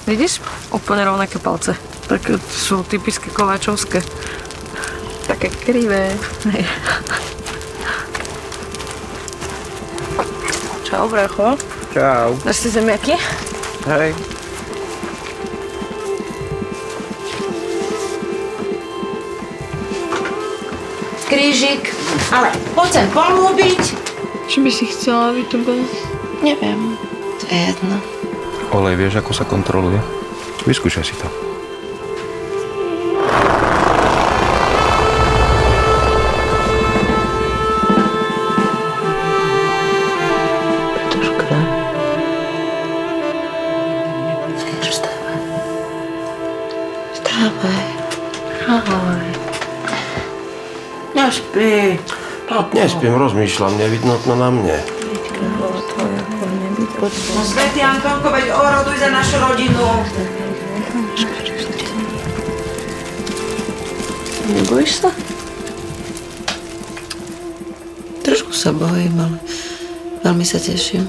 Vidíš? Úplne rovnaké palce. Tak sú typické kováčovské. Také krivé. Hej. Čau, bracho. Čau. Dáš si zemiaky? Hej. Krížik, ale poď sem pomôbiť. Čo by si chcela, aby to bolo? Neviem, to je jedno. Olej, vieš, ako sa kontroluje? Vyskúšaj si to. Petuška. Vstávaj. Vstávaj. Ahoj. Nespí. Nespím, rozmýšľam, nevidnotno na mne. No Svätý Antonko, veď oroduj za našu rodinu. Nebojíš sa? Trošku sa bojím, ale veľmi sa teším.